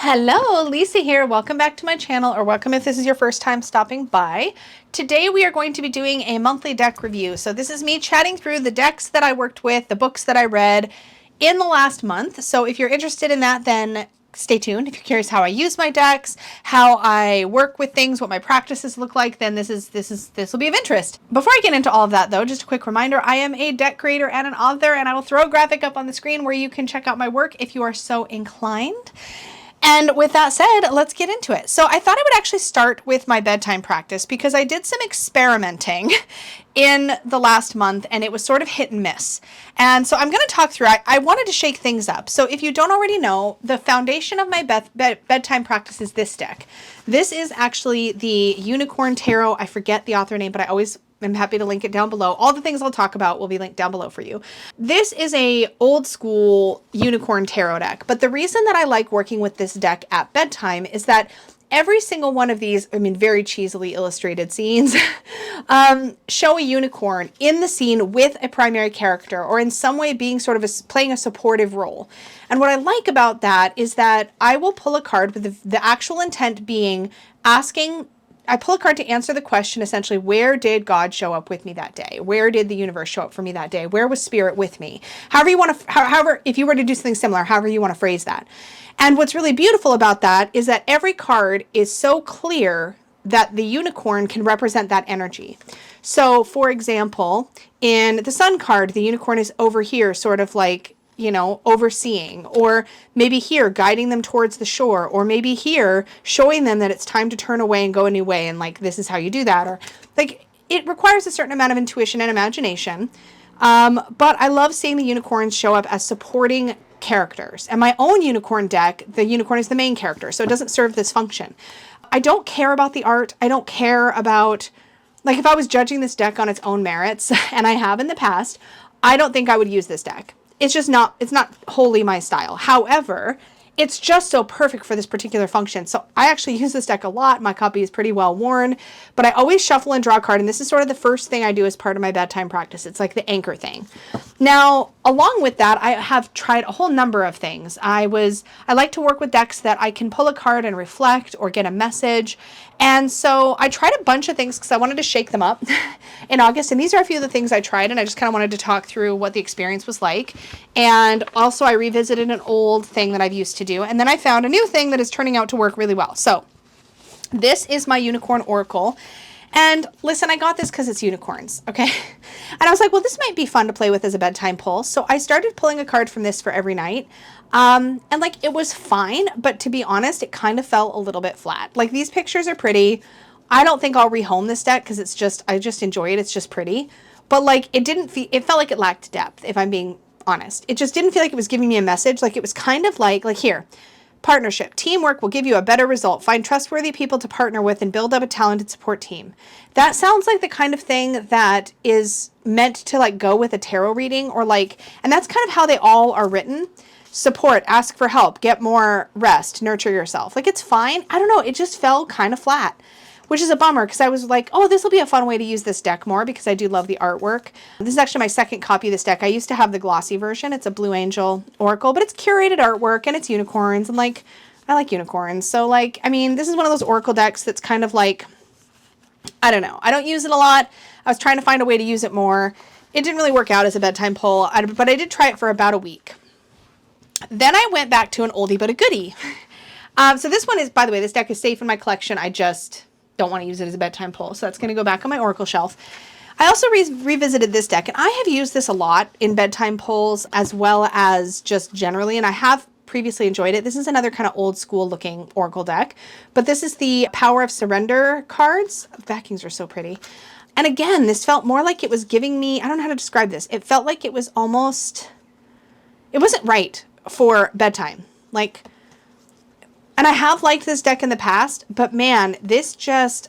Hello, Lisa here. Welcome back to my channel, or welcome if this is your first time stopping by. Today we are going to be doing a monthly deck review. So this is me chatting through the decks that I worked with, the books that I read in the last month. So if you're interested in that, then stay tuned. If you're curious how I use my decks, how I work with things, what my practices look like, then this will be of interest. Before I get into all of that though, just a quick reminder, I am a deck creator and an author, and I will throw a graphic up on the screen where you can check out my work if you are so inclined. And with that said, let's get into it. So I thought I would actually start with my bedtime practice because I did some experimenting in the last month and it was sort of hit and miss. And so I'm going to talk through, I wanted to shake things up. So if you don't already know, the foundation of my bedtime practice is this deck. This is actually the Unicorn Tarot. I forget the author name, but I'm happy to link it down below. All the things I'll talk about will be linked down below for you. This is a old school Unicorn Tarot deck, but the reason that I like working with this deck at bedtime is that every single one of these, very cheesily illustrated scenes, show a unicorn in the scene with a primary character, or in some way being sort of playing a supportive role. And what I like about that is that I will pull a card with the actual intent being I pull a card to answer the question, essentially, where did God show up with me that day? Where did the universe show up for me that day? Where was spirit with me? However, if you were to do something similar, however you want to phrase that. And what's really beautiful about that is that every card is so clear that the unicorn can represent that energy. So, for example, in the Sun card, the unicorn is over here, sort of like, overseeing, or maybe here guiding them towards the shore, or maybe here showing them that it's time to turn away and go a new way, and like, this is how you do that. Or like, it requires a certain amount of intuition and imagination. But I love seeing the unicorns show up as supporting characters. And my own unicorn deck, the unicorn is the main character, so it doesn't serve this function. I don't care about the art. I don't care about, like, if I was judging this deck on its own merits, and I have in the past, I don't think I would use this deck. It's not wholly my style. However, it's just so perfect for this particular function. So I actually use this deck a lot. My copy is pretty well worn, but I always shuffle and draw a card. And this is sort of the first thing I do as part of my bedtime practice. It's like the anchor thing. Now, along with that, I have tried a whole number of things. I like to work with decks that I can pull a card and reflect or get a message. And so I tried a bunch of things because I wanted to shake them up in August. And these are a few of the things I tried. And I just kind of wanted to talk through what the experience was like. And also I revisited an old thing that I've used to do. And then I found a new thing that is turning out to work really well. So this is my Unicorn Oracle. And listen, I got this because it's unicorns, okay? And I was like, well, this might be fun to play with as a bedtime pull. So I started pulling a card from this for every night. And like, it was fine, but to be honest, it kind of felt a little bit flat. Like, these pictures are pretty. I don't think I'll rehome this deck because I just enjoy it. It's just pretty. But like, it felt like it lacked depth, if I'm being honest. It just didn't feel like it was giving me a message. Like, it was kind of like here. Partnership. Teamwork will give you a better result. Find trustworthy people to partner with and build up a talented support team. That sounds like the kind of thing that is meant to like go with a tarot reading, or like, and that's kind of how they all are written. Support, ask for help, get more rest, nurture yourself. Like, it's fine. I don't know. It just fell kind of flat, which is a bummer because I was like, oh, this will be a fun way to use this deck more because I do love the artwork. This is actually my second copy of this deck. I used to have the glossy version. It's a Blue Angel Oracle, but it's curated artwork and it's unicorns, and like, I like unicorns. So like, this is one of those Oracle decks that's kind of like, I don't know. I don't use it a lot. I was trying to find a way to use it more. It didn't really work out as a bedtime pull, but I did try it for about a week. Then I went back to an oldie but a goodie. So this one is, by the way, this deck is safe in my collection. I just don't want to use it as a bedtime pull, so that's going to go back on my Oracle shelf. I also revisited this deck, and I have used this a lot in bedtime pulls as well as just generally, and I have previously enjoyed it. This is another kind of old school looking Oracle deck, but this is the Power of Surrender cards. The backings are so pretty. And again, this felt more like it was giving me, I don't know how to describe this. It felt like it was almost, it wasn't right for bedtime. Like, and I have liked this deck in the past, but man,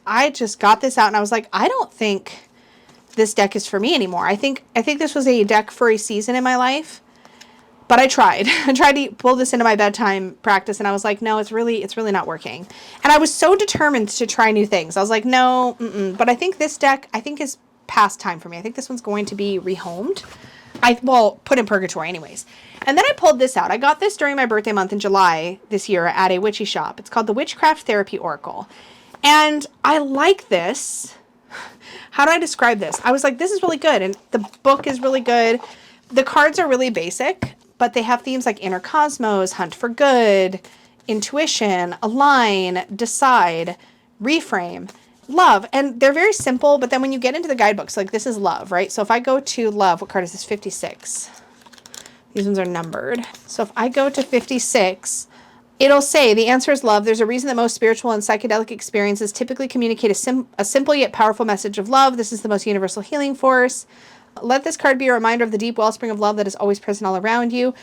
I just got this out and I was like, I don't think this deck is for me anymore. I think this was a deck for a season in my life, but I tried. I tried to pull this into my bedtime practice and I was like, no, it's really not working. And I was so determined to try new things. I was like, no, but I think this deck, is past time for me. I think this one's going to be rehomed. well, put in purgatory anyways. And then I pulled this out. I got this during my birthday month in July this year at a witchy shop. It's called the Witchcraft Therapy Oracle. And I like this. How do I describe this? I was like, this is really good. And the book is really good. The cards are really basic, but they have themes like inner cosmos, hunt for good, intuition, align, decide, reframe, love. And they're very simple, but then when you get into the guidebooks, like this is love, right? So if I go to love, what card is this? 56. These ones are numbered. So if I go to 56, it'll say the answer is love. There's a reason that most spiritual and psychedelic experiences typically communicate a simple yet powerful message of love. This is the most universal healing force. Let this card be a reminder of the deep wellspring of love that is always present all around you.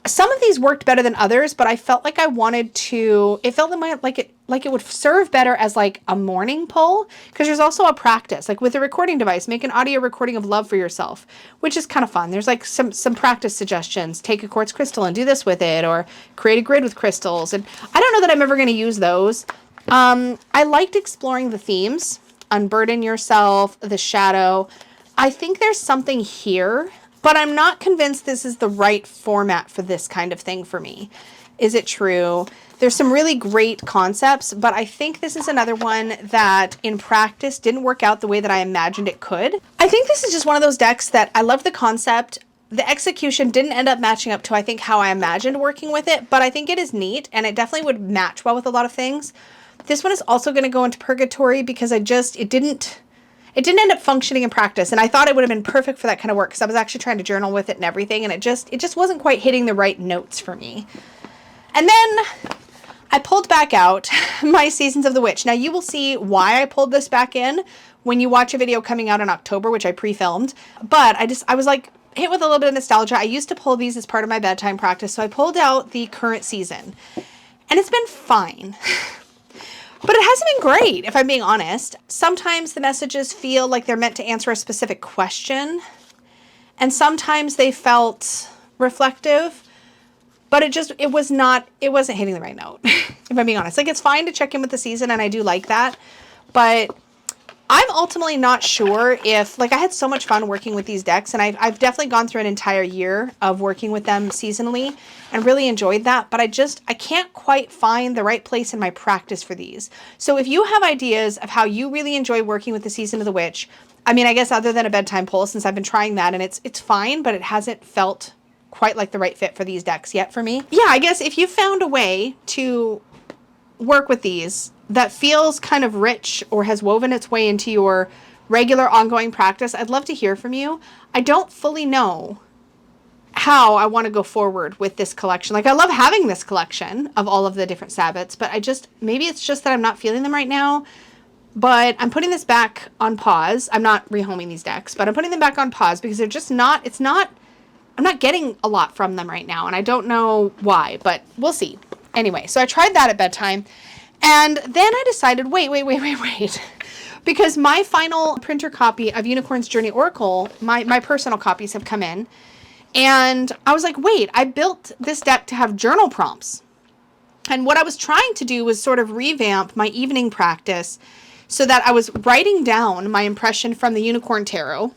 Some of these worked better than others, but I felt like I wanted to, it felt like it would serve better as like a morning pull, because there's also a practice, like with a recording device, make an audio recording of love for yourself, which is kind of fun. There's like some practice suggestions. Take a quartz crystal and do this with it, or create a grid with crystals. And I don't know that I'm ever going to use those. I liked exploring the themes, unburden yourself, the shadow. I think there's something here, but I'm not convinced this is the right format for this kind of thing for me. Is it true? There's some really great concepts, but I think this is another one that in practice didn't work out the way that I imagined it could. I think this is just one of those decks that I love the concept. The execution didn't end up matching up to, I think, how I imagined working with it, but I think it is neat, and it definitely would match well with a lot of things. This one is also going to go into purgatory because it didn't end up functioning in practice. And I thought it would have been perfect for that kind of work because I was actually trying to journal with it and everything. And it just wasn't quite hitting the right notes for me. And then I pulled back out my Seasons of the Witch. Now you will see why I pulled this back in when you watch a video coming out in October, which I pre-filmed. But I was like hit with a little bit of nostalgia. I used to pull these as part of my bedtime practice. So I pulled out the current season and it's been fine. But it hasn't been great, if I'm being honest. Sometimes the messages feel like they're meant to answer a specific question. And sometimes they felt reflective. But it wasn't hitting the right note, if I'm being honest. Like, it's fine to check in with the season, and I do like that. But I'm ultimately not sure if, like, I had so much fun working with these decks, and I've definitely gone through an entire year of working with them seasonally and really enjoyed that, but I can't quite find the right place in my practice for these. So if you have ideas of how you really enjoy working with the Season of the Witch, I mean, I guess other than a bedtime pull, since I've been trying that, and it's fine, but it hasn't felt quite like the right fit for these decks yet for me. Yeah, I guess if you found a way to work with these that feels kind of rich or has woven its way into your regular ongoing practice, I'd love to hear from you. I don't fully know how I want to go forward with this collection. Like, I love having this collection of all of the different Sabbats, but maybe it's just that I'm not feeling them right now. But I'm putting this back on pause. I'm not rehoming these decks, but I'm putting them back on pause because they're just I'm not getting a lot from them right now, and I don't know why, but we'll see. Anyway, so I tried that at bedtime, and then I decided, wait. Because my final printer copy of Unicorn's Journey Oracle, my personal copies have come in, and I was like, wait, I built this deck to have journal prompts. And what I was trying to do was sort of revamp my evening practice so that I was writing down my impression from the Unicorn Tarot,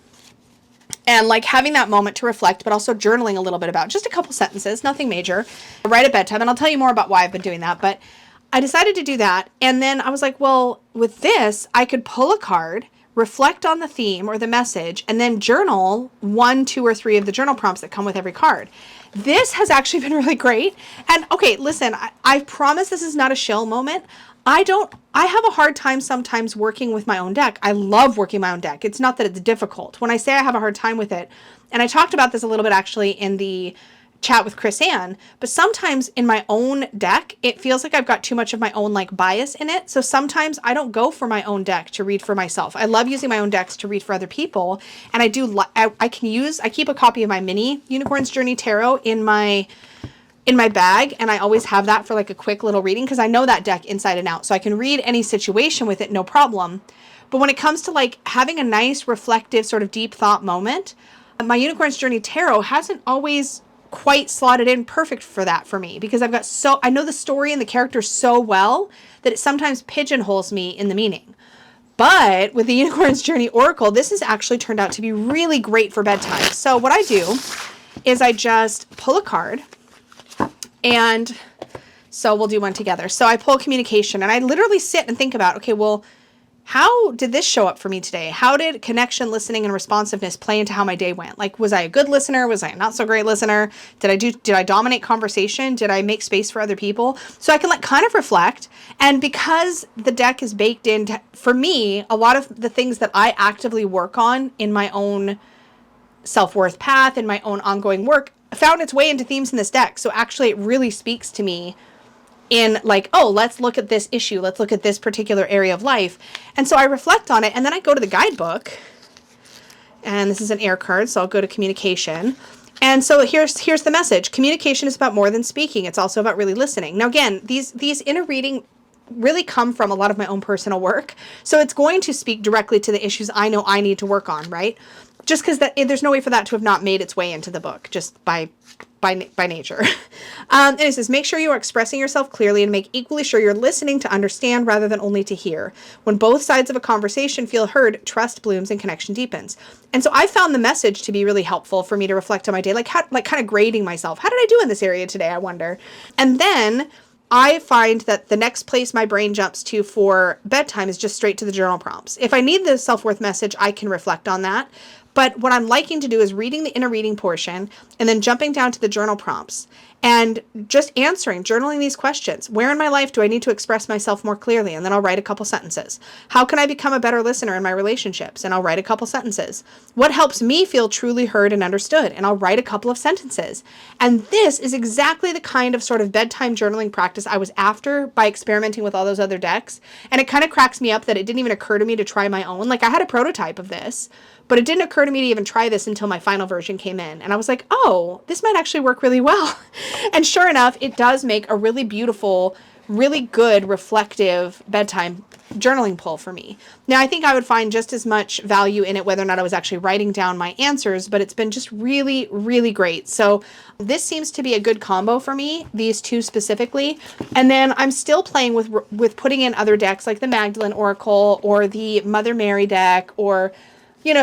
and like having that moment to reflect, but also journaling a little bit about just a couple sentences, nothing major, right at bedtime. And I'll tell you more about why I've been doing that. But I decided to do that. And then I was like, well, with this, I could pull a card, reflect on the theme or the message, and then journal 1, 2, or 3 of the journal prompts that come with every card. This has actually been really great. And okay, listen, I promise this is not a shill moment. I have a hard time sometimes working with my own deck. I love working my own deck. It's not that it's difficult. When I say I have a hard time with it, and I talked about this a little bit actually in the chat with Chris Ann, but sometimes in my own deck, it feels like I've got too much of my own like bias in it. So sometimes I don't go for my own deck to read for myself. I love using my own decks to read for other people. And I keep a copy of my mini Unicorn's Journey Tarot in my bag, and I always have that for like a quick little reading because I know that deck inside and out, so I can read any situation with it, no problem. But when it comes to like having a nice reflective sort of deep thought moment, my Unicorn's Journey Tarot hasn't always quite slotted in perfect for that for me, because I know the story and the characters so well that it sometimes pigeonholes me in the meaning. But with the Unicorn's Journey Oracle, this has actually turned out to be really great for bedtime. So what I do is I just pull a card, and so we'll do one together. So I pull communication, and I literally sit and think about, okay, well, how did this show up for me today? How did connection, listening, and responsiveness play into how my day went? Like, was I a good listener? Was I a not so great listener? Did I dominate conversation? Did I make space for other people? So I can like kind of reflect. And because the deck is baked into, for me, a lot of the things that I actively work on in my own self-worth path, in my own ongoing work, found its way into themes in this deck. So actually it really speaks to me in like, oh, let's look at this issue. Let's look at this particular area of life. And so I reflect on it, and then I go to the guidebook, and this is an air card. So I'll go to communication. And so here's the message. Communication is about more than speaking. It's also about really listening. Now, again, these inner reading really come from a lot of my own personal work. So it's going to speak directly to the issues I know I need to work on, right? Just because there's no way for that to have not made its way into the book, just by nature. And it says, make sure you are expressing yourself clearly and make equally sure you're listening to understand rather than only to hear. When both sides of a conversation feel heard, trust blooms and connection deepens. And so I found the message to be really helpful for me to reflect on my day, like kind of grading myself. How did I do in this area today, I wonder? And then I find that the next place my brain jumps to for bedtime is just straight to the journal prompts. If I need the self-worth message, I can reflect on that. But what I'm liking to do is reading the inner reading portion and then jumping down to the journal prompts and just journaling these questions. Where in my life do I need to express myself more clearly? And then I'll write a couple sentences. How can I become a better listener in my relationships? And I'll write a couple sentences. What helps me feel truly heard and understood? And I'll write a couple of sentences. And this is exactly the kind of sort of bedtime journaling practice I was after by experimenting with all those other decks. And it kind of cracks me up that it didn't even occur to me to try my own. Like, I had a prototype of this, but it didn't occur to me to even try this until my final version came in. And I was like, oh, this might actually work really well. And sure enough, it does make a really beautiful, really good, reflective bedtime journaling pull for me. Now, I think I would find just as much value in it whether or not I was actually writing down my answers, but it's been just really, really great. So this seems to be a good combo for me, these two specifically. And then I'm still playing with putting in other decks like the Magdalene Oracle or the Mother Mary deck, or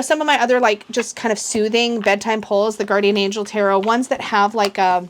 some of my other like just kind of soothing bedtime pulls, the Guardian Angel Tarot, ones that have like a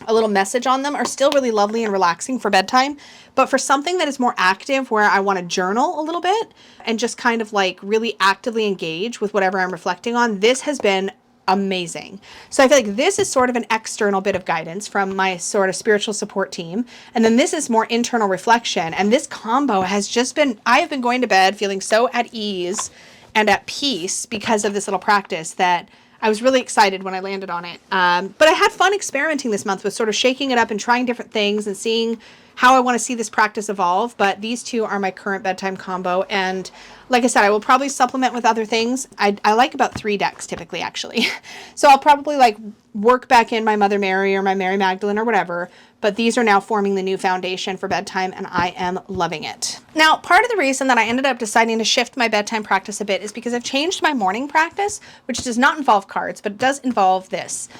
little message on them are still really lovely and relaxing for bedtime. But for something that is more active, where I want to journal a little bit and just kind of like really actively engage with whatever I'm reflecting on, this has been amazing. So I feel like this is sort of an external bit of guidance from my sort of spiritual support team. And then this is more internal reflection. And this combo has just been, I have been going to bed feeling so at ease and at peace because of this little practice that I was really excited when I landed on it. But I had fun experimenting this month with sort of shaking it up and trying different things and seeing how I want to see this practice evolve. But these two are my current bedtime combo. And like I said, I will probably supplement with other things. I like about 3 decks typically, actually. So I'll probably like work back in my Mother Mary or my Mary Magdalene or whatever. But these are now forming the new foundation for bedtime, and I am loving it. Now, part of the reason that I ended up deciding to shift my bedtime practice a bit is because I've changed my morning practice, which does not involve cards, but it does involve this.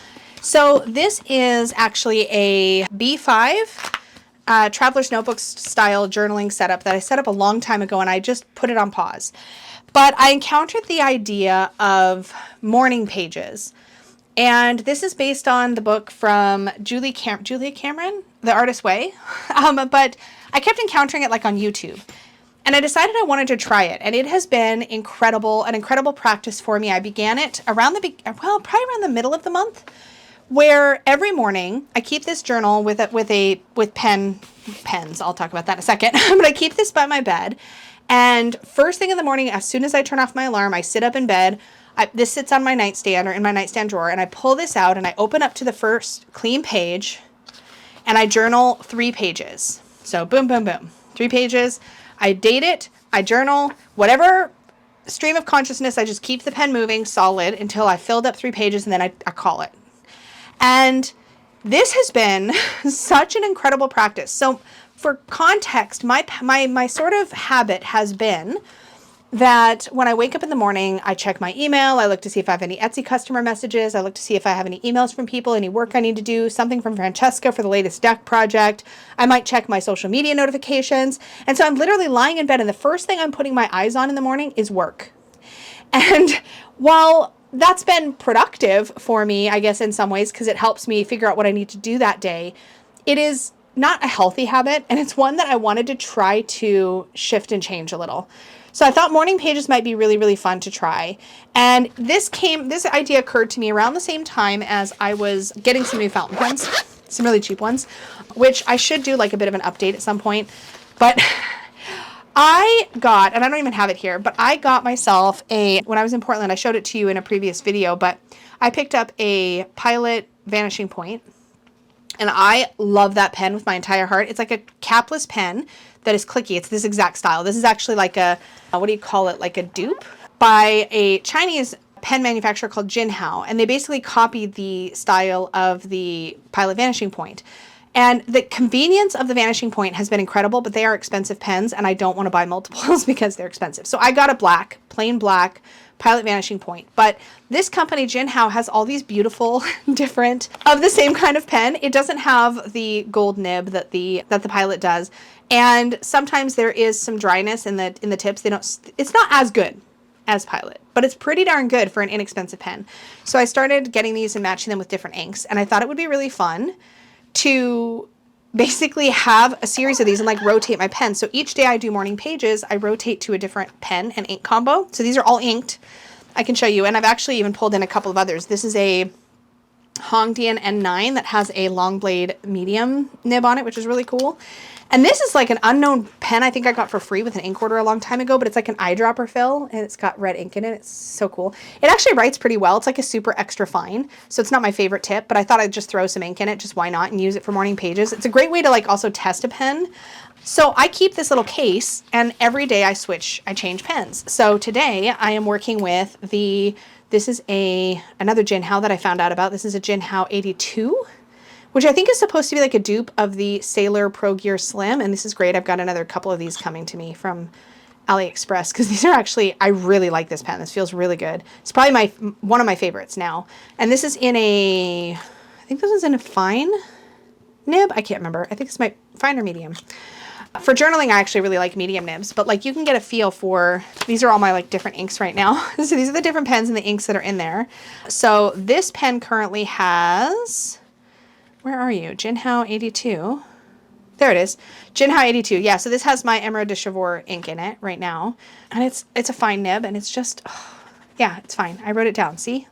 So this is actually a B5 Traveler's Notebook style journaling setup that I set up a long time ago, and I just put it on pause. But I encountered the idea of morning pages. And this is based on the book from Julia Cameron, The Artist's Way. But I kept encountering it like on YouTube. And I decided I wanted to try it. And it has been an incredible practice for me. I began it probably around the middle of the month, where every morning I keep this journal with pens. I'll talk about that in a second. But I keep this by my bed. And first thing in the morning, as soon as I turn off my alarm, I sit up in bed. This sits on my nightstand or in my nightstand drawer, and I pull this out and I open up to the first clean page and I journal 3 pages. So boom, boom, boom, 3 pages. I date it, I journal, whatever stream of consciousness, I just keep the pen moving solid until I filled up 3 pages, and then I call it. And this has been such an incredible practice. So for context, my sort of habit has been that when I wake up in the morning, I check my email. I look to see if I have any Etsy customer messages. I look to see if I have any emails from people, any work I need to do, something from Francesca for the latest deck project. I might check my social media notifications. And so I'm literally lying in bed, and the first thing I'm putting my eyes on in the morning is work. And while that's been productive for me, I guess in some ways, because it helps me figure out what I need to do that day, it is not a healthy habit, and it's one that I wanted to try to shift and change a little. So I thought morning pages might be really, really fun to try. And this idea occurred to me around the same time as I was getting some new fountain pens, some really cheap ones, which I should do like a bit of an update at some point. But I got, and I don't even have it here, but I got myself when I was in Portland, I showed it to you in a previous video, but I picked up a Pilot Vanishing Point. And I love that pen with my entire heart. It's like a capless pen that is clicky. It's this exact style. This is actually like a, what do you call it? Like a dupe by a Chinese pen manufacturer called Jinhao. And they basically copied the style of the Pilot Vanishing Point. And the convenience of the Vanishing Point has been incredible, but they are expensive pens, and I don't want to buy multiples because they're expensive. So I got a black, plain black Pilot Vanishing Point. But this company, Jinhao, has all these beautiful different of the same kind of pen. It doesn't have the gold nib that the Pilot does. And sometimes there is some dryness in the tips. It's not as good as Pilot, but it's pretty darn good for an inexpensive pen. So I started getting these and matching them with different inks, and I thought it would be really fun to basically have a series of these and like rotate my pen. So each day I do morning pages, I rotate to a different pen and ink combo. So these are all inked. I can show you. And I've actually even pulled in a couple of others. This is a Hongdian N9 that has a long blade medium nib on it, which is really cool. And this is like an unknown pen I think I got for free with an ink order a long time ago, but it's like an eyedropper fill, and it's got red ink in it. It's so cool. It actually writes pretty well. It's like a super extra fine, so it's not my favorite tip, but I thought I'd just throw some ink in it, just why not, and use it for morning pages. It's a great way to like also test a pen. So I keep this little case, and every day I change pens. So today I am working with this is another Jinhao that I found out about. This is a Jinhao 82. Which I think is supposed to be like a dupe of the Sailor Pro Gear Slim. And this is great. I've got another couple of these coming to me from AliExpress because these are actually, I really like this pen. This feels really good. It's probably one of my favorites now. And this is in I think this is in a fine nib. I can't remember. I think it's my fine or medium. For journaling, I actually really like medium nibs, but like you can get a feel for, these are all my like different inks right now. So these are the different pens and the inks that are in there. So this pen currently has, where are you? Jinhao 82. There it is. Jinhao 82. Yeah, so this has my Emerald de Chavour ink in it right now. And it's a fine nib, and it's just, yeah, it's fine. I wrote it down. See?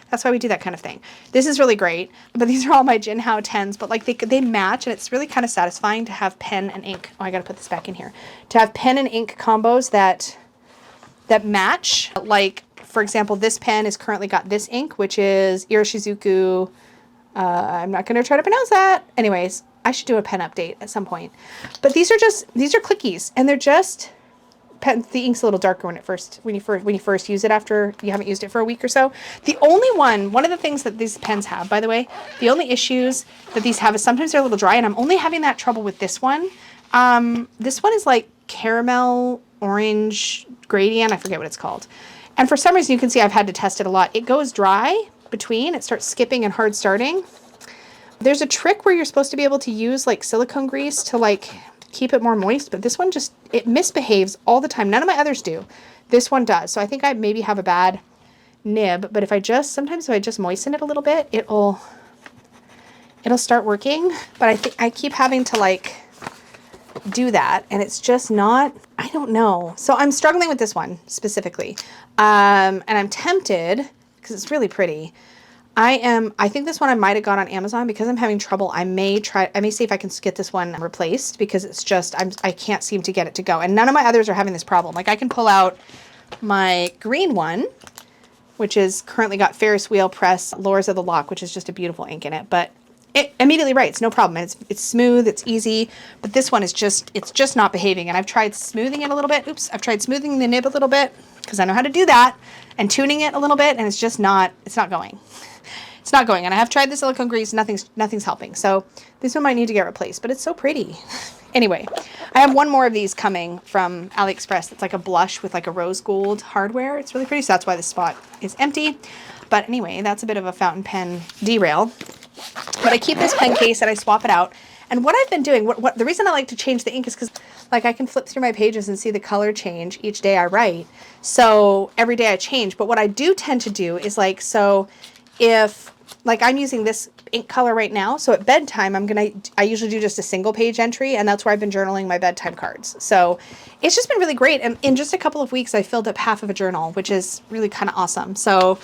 That's why we do that kind of thing. This is really great. But these are all my Jinhao 10s, but like they match, and it's really kind of satisfying to have pen and ink. Oh, I got to put this back in here. To have pen and ink combos that match. Like, for example, this pen has currently got this ink, which is Iroshizuku. I'm not going to try to pronounce that. Anyways, I should do a pen update at some point. But these are clickies, and they're just pen. The ink's a little darker when you first use it after you haven't used it for a week or so. The only one of the things that these pens have, by the way, the only issues that these have is sometimes they're a little dry, and I'm only having that trouble with this one. This one is like caramel orange gradient. I forget what it's called. And for some reason, you can see I've had to test it a lot. It goes dry between, it starts skipping and hard starting. There's a trick where you're supposed to be able to use like silicone grease to like keep it more moist, but this one just, it misbehaves all the time. None of my others do. This one does. So I think I maybe have a bad nib, but sometimes if I just moisten it a little bit, it'll start working. But I think I keep having to like do that, and it's just not, I don't know. So I'm struggling with this one specifically. And I'm tempted, because it's really pretty. I think this one I might have got on Amazon because I'm having trouble. I may see if I can get this one replaced because it's just, I can't seem to get it to go. And none of my others are having this problem. Like I can pull out my green one, which is currently got Ferris Wheel Press Lures of the Lock, which is just a beautiful ink in it, but it immediately writes, no problem. It's smooth, it's easy, but this one is it's just not behaving. And I've tried smoothing it a little bit. Oops, I've tried smoothing the nib a little bit because I know how to do that, and tuning it a little bit, and it's not going. It's not going. And I have tried the silicone grease, nothing's helping. So this one might need to get replaced, but it's so pretty. Anyway, I have one more of these coming from AliExpress. It's like a blush with like a rose gold hardware. It's really pretty, so that's why this spot is empty. But anyway, that's a bit of a fountain pen derail. But I keep this pen case and I swap it out. And what I've been doing, the reason I like to change the ink is because like I can flip through my pages and see the color change each day I write. So every day I change. But what I do tend to do is like, so if like I'm using this ink color right now, so at bedtime I usually do just a single page entry, and that's where I've been journaling my bedtime cards. So it's just been really great, and in just a couple of weeks I filled up half of a journal, which is really kind of awesome. So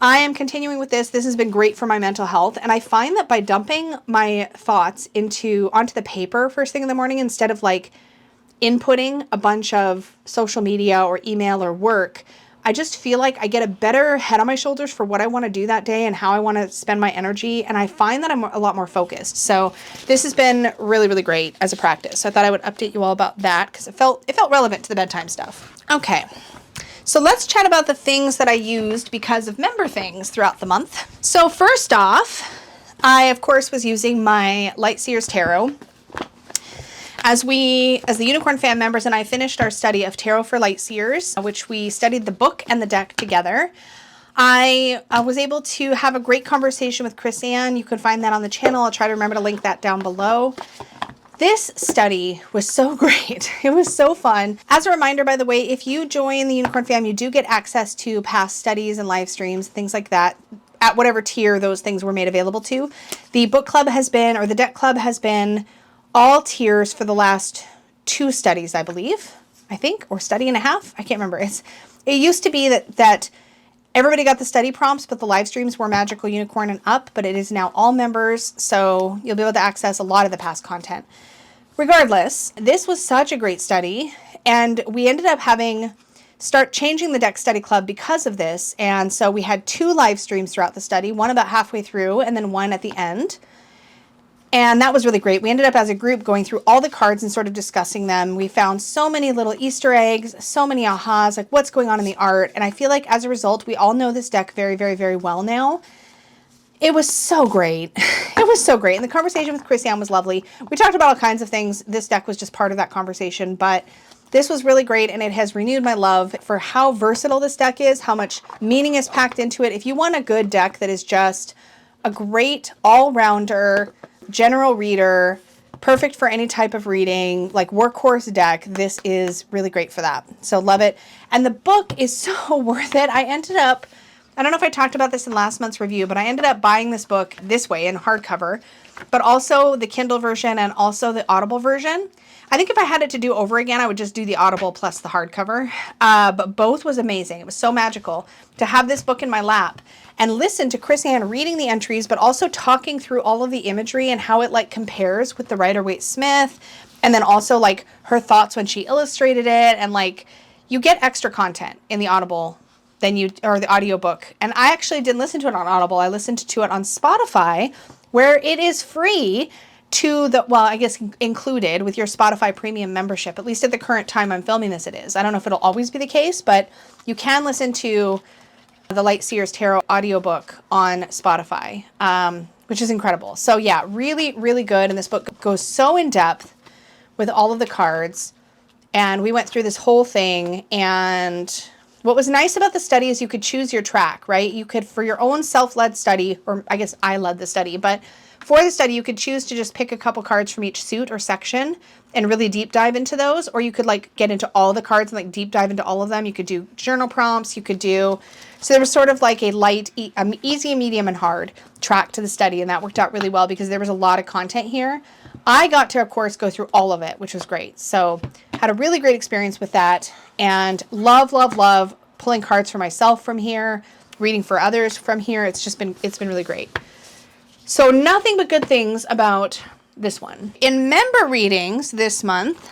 I am continuing with this. This has been great for my mental health, and I find that by dumping my thoughts onto the paper first thing in the morning, instead of like inputting a bunch of social media or email or work, I just feel like I get a better head on my shoulders for what I want to do that day and how I want to spend my energy. And I find that I'm a lot more focused. So this has been really, really great as a practice. So I thought I would update you all about that because it felt relevant to the bedtime stuff. Okay. So let's chat about the things that I used because of member things throughout the month. So first off, I of course was using my Lightseers Tarot. As the Unicorn Fam members and I finished our study of Tarot for Lightseers, which we studied the book and the deck together, I was able to have a great conversation with Chris Ann. You can find that on the channel. I'll try to remember to link that down below. This study was so great. It was so fun. As a reminder, by the way, if you join the Unicorn Fam, you do get access to past studies and live streams, things like that, at whatever tier those things were made available to. The book club has been, or the deck club has been, all tiers for the last 2 studies, I believe, or study and a half. I can't remember. It used to be that everybody got the study prompts, but the live streams were Magical Unicorn and up, but it is now all members, so you'll be able to access a lot of the past content. Regardless, this was such a great study, and we ended up start changing the deck study club because of this, and so we had 2 live streams throughout the study, one about halfway through and then one at the end. And that was really great. We ended up as a group going through all the cards and sort of discussing them. We found so many little Easter eggs, so many ahas, like what's going on in the art. And I feel like as a result, we all know this deck very, very, very well now. It was so great. It was so great. And the conversation with Chris Ann was lovely. We talked about all kinds of things. This deck was just part of that conversation, but this was really great, and it has renewed my love for how versatile this deck is, how much meaning is packed into it. If you want a good deck that is just a great all-rounder, general reader, perfect for any type of reading, like workhorse deck, this is really great for that. So love it. And the book is so worth it. I don't know if I talked about this in last month's review, but I ended up buying this book this way in hardcover, but also the Kindle version and also the Audible version. I think if I had it to do over again, I would just do the Audible plus the hardcover. But both was amazing. It was so magical to have this book in my lap and listen to Chris Ann reading the entries, but also talking through all of the imagery and how it like compares with the Rider-Waite Smith. And then also like her thoughts when she illustrated it. And like you get extra content in the Audible or the audiobook. And I actually didn't listen to it on Audible. I listened to it on Spotify, where it is free to I guess included with your Spotify premium membership. At least at the current time I'm filming this, it is. I don't know if it'll always be the case, but you can listen to the Lightseers Tarot audiobook on Spotify, which is incredible. So yeah, really, really good. And this book goes so in depth with all of the cards. And we went through this whole thing. And what was nice about the study is you could choose your track, right? You could, for your own self-led study, or I guess I led the study, but for the study, you could choose to just pick a couple cards from each suit or section and really deep dive into those, or you could like get into all the cards and like deep dive into all of them. You could do journal prompts. So there was sort of like a light, easy, medium, and hard track to the study, and that worked out really well because there was a lot of content here. I got to, of course, go through all of it, which was great. So had a really great experience with that, and love, love, love pulling cards for myself from here, reading for others from here. It's been really great. So nothing but good things about this one. In member readings this month,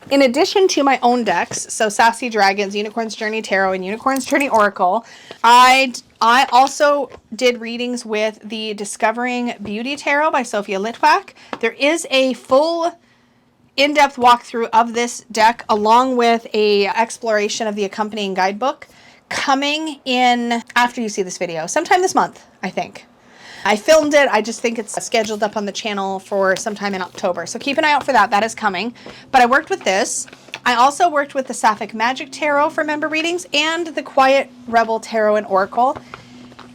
in addition to my own decks, so Sassy Dragons, Unicorn's Journey Tarot, and Unicorn's Journey Oracle, I also did readings with the Discovering Beauty Tarot by Sophia Litwack. There is a full in-depth walkthrough of this deck along with a exploration of the accompanying guidebook coming in after you see this video, sometime this month, I think. I filmed it. I just think it's scheduled up on the channel for sometime in October. So keep an eye out for that. That is coming. But I worked with this. I also worked with the Sapphic Magic Tarot for member readings and the Quiet Rebel Tarot and Oracle.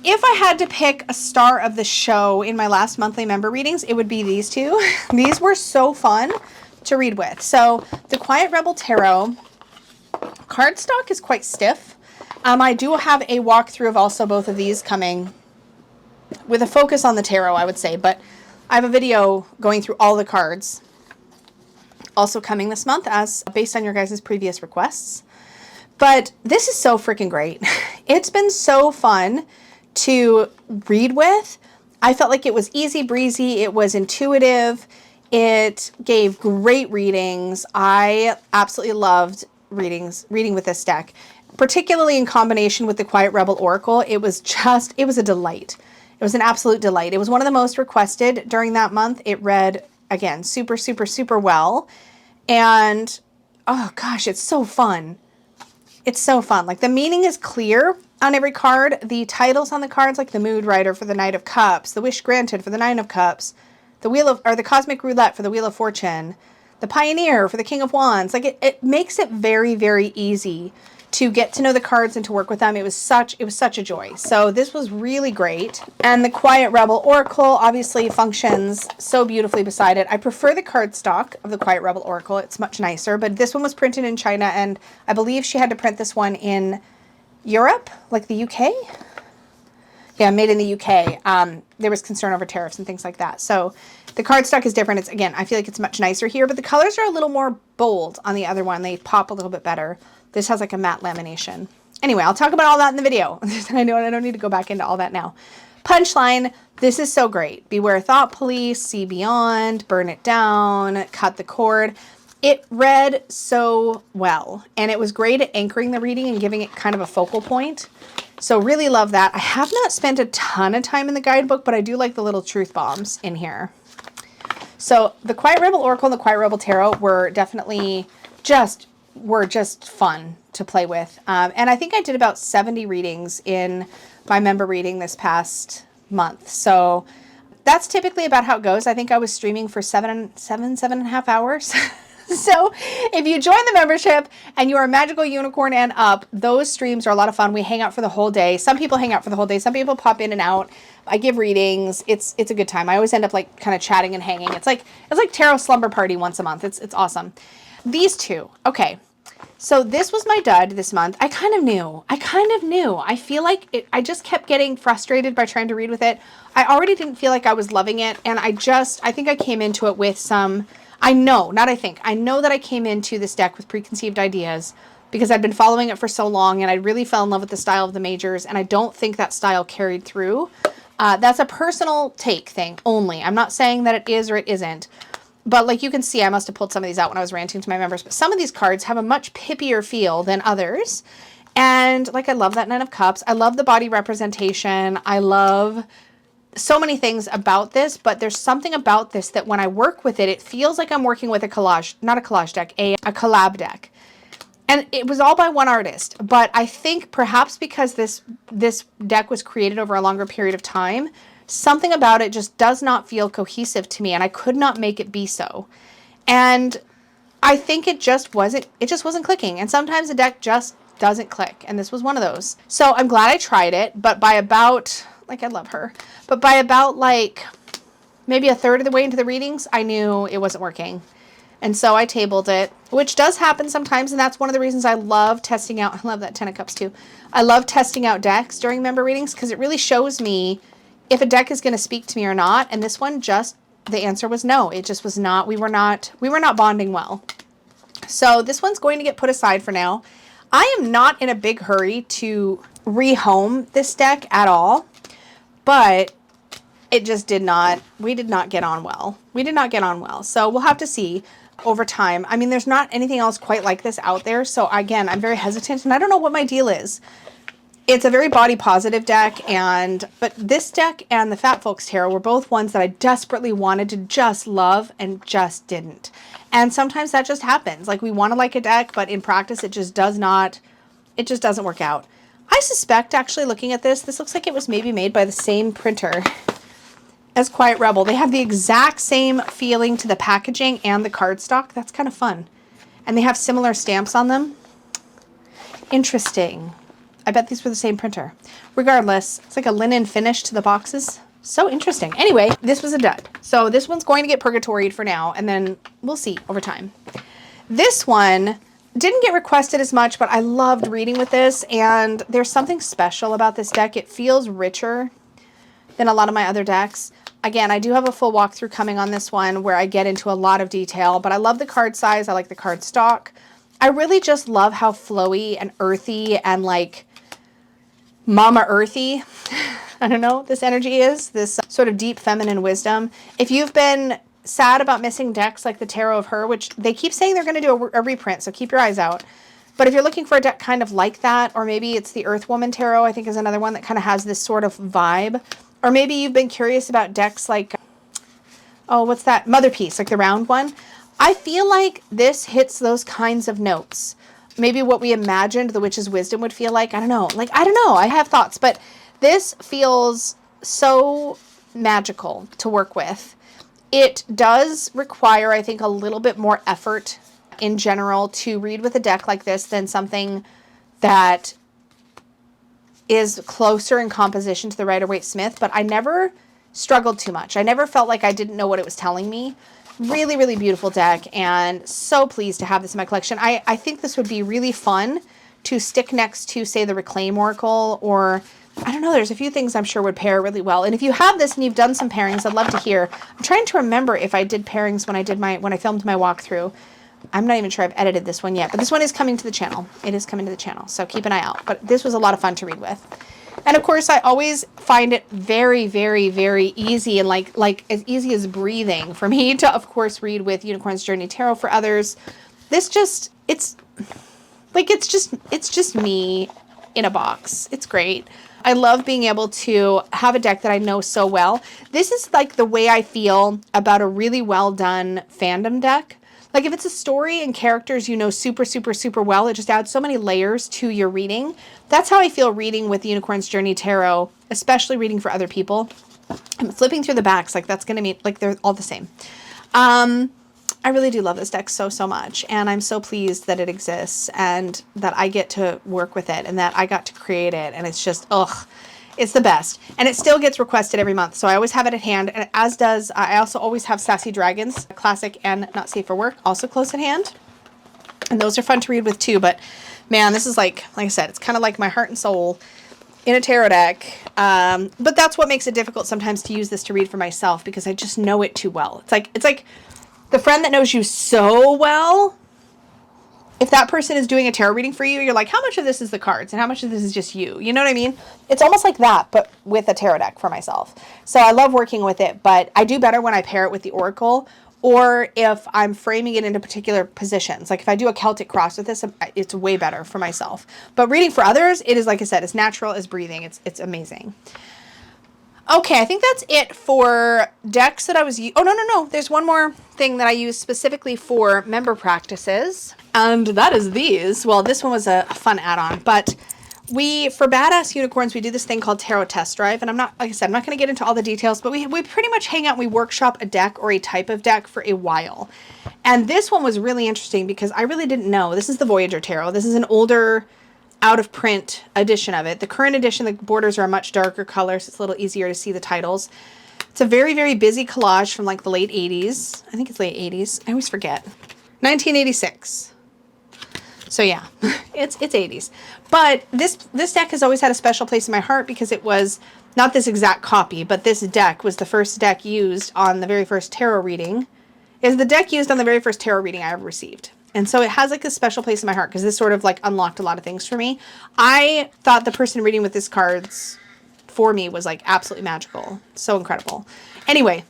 If I had to pick a star of the show in my last monthly member readings, it would be these two. These were so fun to read with. So the Quiet Rebel Tarot cardstock is quite stiff. I do have a walkthrough of also both of these coming with a focus on the tarot, I would say, but I have a video going through all the cards also coming this month as based on your guys' previous requests. But this is so freaking great. It's been so fun to read with. I felt like it was easy breezy. It was intuitive. It gave great readings. I absolutely loved reading with this deck, particularly in combination with the Quiet Rebel Oracle. It was a delight. It was an absolute delight. It was one of the most requested during that month. It read, again, super, super, super well. And, oh gosh, it's so fun. It's so fun. Like, the meaning is clear on every card. The titles on the cards, like the Mood Rider for the Knight of Cups, the Wish Granted for the Nine of Cups, the Cosmic Roulette for the Wheel of Fortune, the Pioneer for the King of Wands. Like, it makes it very, very easy to get to know the cards and to work with them. It was such a joy. So this was really great. And the Quiet Rebel Oracle obviously functions so beautifully beside it. I prefer the cardstock of the Quiet Rebel Oracle. It's much nicer, but this one was printed in China, and I believe she had to print this one in Europe, like the UK. Yeah, made in the UK. There was concern over tariffs and things like that. So the cardstock is different. It's, again, I feel like it's much nicer here, but the colors are a little more bold on the other one. They pop a little bit better. This has like a matte lamination. Anyway, I'll talk about all that in the video. I know I don't need to go back into all that now. Punchline, this is so great. Beware Thought Police, See Beyond, Burn It Down, Cut the Cord. It read so well, and it was great at anchoring the reading and giving it kind of a focal point. So really love that. I have not spent a ton of time in the guidebook, but I do like the little truth bombs in here. So the Quiet Rebel Oracle and the Quiet Rebel Tarot were definitely just fun to play with. And I think I did about 70 readings in my member reading this past month. So that's typically about how it goes. I think I was streaming for seven and a half hours. So if you join the membership and you are a magical unicorn and up, those streams are a lot of fun. We hang out for the whole day. Some people hang out for the whole day. Some people pop in and out. I give readings. It's a good time. I always end up like kind of chatting and hanging. It's like tarot slumber party once a month. It's awesome. These two. Okay. So this was my dud this month. I kind of knew. I feel like I just kept getting frustrated by trying to read with it. I already didn't feel like I was loving it. And I think I came into it with some, I know that I came into this deck with preconceived ideas because I'd been following it for so long and I really fell in love with the style of the majors. And I don't think that style carried through. That's a personal take thing only. I'm not saying that it is or it isn't. But like you can see, I must have pulled some of these out when I was ranting to my members. But some of these cards have a much pippier feel than others. And like, I love that Nine of Cups. I love the body representation. I love so many things about this. But there's something about this that when I work with it, it feels like I'm working with a collage, not a collage deck, a collab deck. And it was all by one artist. But I think perhaps because this deck was created over a longer period of time, something about it just does not feel cohesive to me, and I could not make it be so. And I think it just wasn't clicking. And sometimes the deck just doesn't click, and this was one of those. So I'm glad I tried it, but by about, like, I love her, but by about like maybe a third of the way into the readings, I knew it wasn't working. And so I tabled it, which does happen sometimes, and that's one of the reasons I love testing out. I love that Ten of Cups too. I love testing out decks during member readings because it really shows me if a deck is going to speak to me or not. And this one, just the answer was no. It just was not. We were not bonding well. So this one's going to get put aside for now. I am not in a big hurry to rehome this deck at all, but it just we did not get on well. So we'll have to see over time. I mean, there's not anything else quite like this out there. So again, I'm very hesitant and I don't know what my deal is. It's a very body positive deck, but this deck and the Fat Folks Tarot were both ones that I desperately wanted to just love and just didn't. And sometimes that just happens. Like, we want to like a deck, but in practice it just doesn't work out. I suspect, actually, looking at this looks like it was maybe made by the same printer as Quiet Rebel. They have the exact same feeling to the packaging and the cardstock. That's kind of fun. And they have similar stamps on them. Interesting. I bet these were the same printer. Regardless, it's like a linen finish to the boxes. So interesting. Anyway, this was a dud. So this one's going to get purgatoried for now, and then we'll see over time. This one didn't get requested as much, but I loved reading with this, and there's something special about this deck. It feels richer than a lot of my other decks. Again, I do have a full walkthrough coming on this one where I get into a lot of detail, but I love the card size. I like the card stock. I really just love how flowy and earthy and like Mama Earthy, I don't know, this energy is. This sort of deep feminine wisdom. If you've been sad about missing decks like the Tarot of Her, which they keep saying they're going to do a reprint, so keep your eyes out. But if you're looking for a deck kind of like that, or maybe it's the Earth Woman Tarot, I think is another one that kind of has this sort of vibe. Or maybe you've been curious about decks like, oh, what's that? Mother Piece, like the round one. I feel like this hits those kinds of notes. Maybe what we imagined the Witch's Wisdom would feel like. I don't know. I don't know. I have thoughts, but this feels so magical to work with. It does require, I think, a little bit more effort in general to read with a deck like this than something that is closer in composition to the Rider-Waite-Smith, but I never struggled too much. I never felt like I didn't know what it was telling me. Really, really beautiful deck, and so pleased to have this in my collection. I think this would be really fun to stick next to, say, the Reclaim Oracle, or I don't know, there's a few things I'm sure would pair really well. And if you have this and you've done some pairings, I'd love to hear. I'm trying to remember if I did pairings when I filmed my walkthrough. I'm not even sure I've edited this one yet, but this one is coming to the channel. It is coming to the channel, so keep an eye out. But this was a lot of fun to read with. And of course, I always find it very, very, very easy and like as easy as breathing for me to, of course, read with Unicorn's Journey Tarot for others. This just, it's just me in a box. It's great. I love being able to have a deck that I know so well. This is like the way I feel about a really well done fandom deck. Like if it's a story and characters you know super, super, super well, it just adds so many layers to your reading. That's how I feel reading with the Unicorn's Journey Tarot, especially reading for other people. I'm flipping through the backs, like that's going to be, like they're all the same. I really do love this deck so, so much. And I'm so pleased that it exists and that I get to work with it and that I got to create it. And it's just, ugh. It's the best. And it still gets requested every month. So I always have it at hand. And as does, I also always have Sassy Dragons, classic and not safe for work, also close at hand. And those are fun to read with too. But man, this is like I said, it's kind of like my heart and soul in a tarot deck. But that's what makes it difficult sometimes to use this to read for myself because I just know it too well. It's like the friend that knows you so well. If that person is doing a tarot reading for you, you're like, how much of this is the cards and how much of this is just you? You know what I mean? It's almost like that, but with a tarot deck for myself. So I love working with it, but I do better when I pair it with the Oracle or if I'm framing it into particular positions. Like if I do a Celtic cross with this, it's way better for myself. But reading for others, it is, like I said, as natural as breathing. It's amazing. Okay, I think that's it for decks that I was using. Oh, no. There's one more thing that I use specifically for member practices. And that is these. Well, this one was a fun add-on. But for Badass Unicorns, we do this thing called Tarot Test Drive. And I'm not, like I said, I'm not going to get into all the details. But we pretty much hang out and we workshop a deck or a type of deck for a while. And this one was really interesting because I really didn't know. This is the Voyager Tarot. This is an older out-of-print edition of it. The current edition, the borders are a much darker color, so it's a little easier to see the titles. It's a very, very busy collage from like the late 80s. I think it's late 80s. I always forget. 1986. So yeah, it's 80s. But this deck has always had a special place in my heart because it was not this exact copy, but this deck was the first deck used on the very first tarot reading. It was the deck used on the very first tarot reading I ever received. And so it has like a special place in my heart because this sort of like unlocked a lot of things for me. I thought the person reading with these cards for me was like absolutely magical. So incredible. Anyway,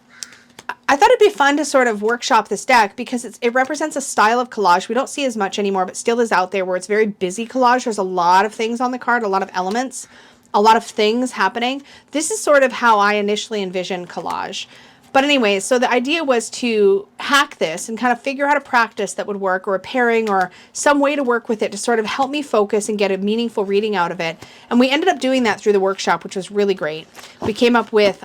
I thought it'd be fun to sort of workshop this deck because it represents a style of collage we don't see as much anymore, but still is out there where it's very busy collage. There's a lot of things on the card, a lot of elements, a lot of things happening. This is sort of how I initially envisioned collage. But anyway, so the idea was to hack this and kind of figure out a practice that would work or a pairing or some way to work with it to sort of help me focus and get a meaningful reading out of it. And we ended up doing that through the workshop, which was really great. We came up with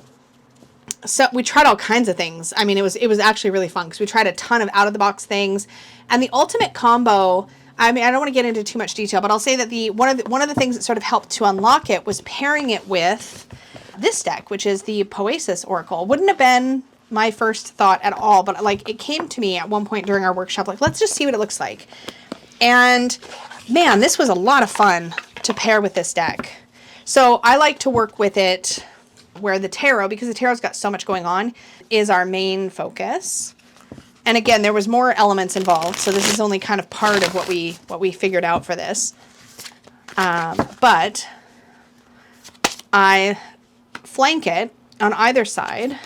So we tried all kinds of things. I mean, it was actually really fun because we tried a ton of out of the box things, and the ultimate combo. I mean, I don't want to get into too much detail, but I'll say that one of the things that sort of helped to unlock it was pairing it with this deck, which is the Papez Oracle. Wouldn't have been my first thought at all, but like it came to me at one point during our workshop, like, let's just see what it looks like. And man, this was a lot of fun to pair with this deck. So I like to work with it where the tarot, because the tarot's got so much going on, is our main focus. And again, there was more elements involved, so this is only kind of part of what we figured out for this. But I flank it on either side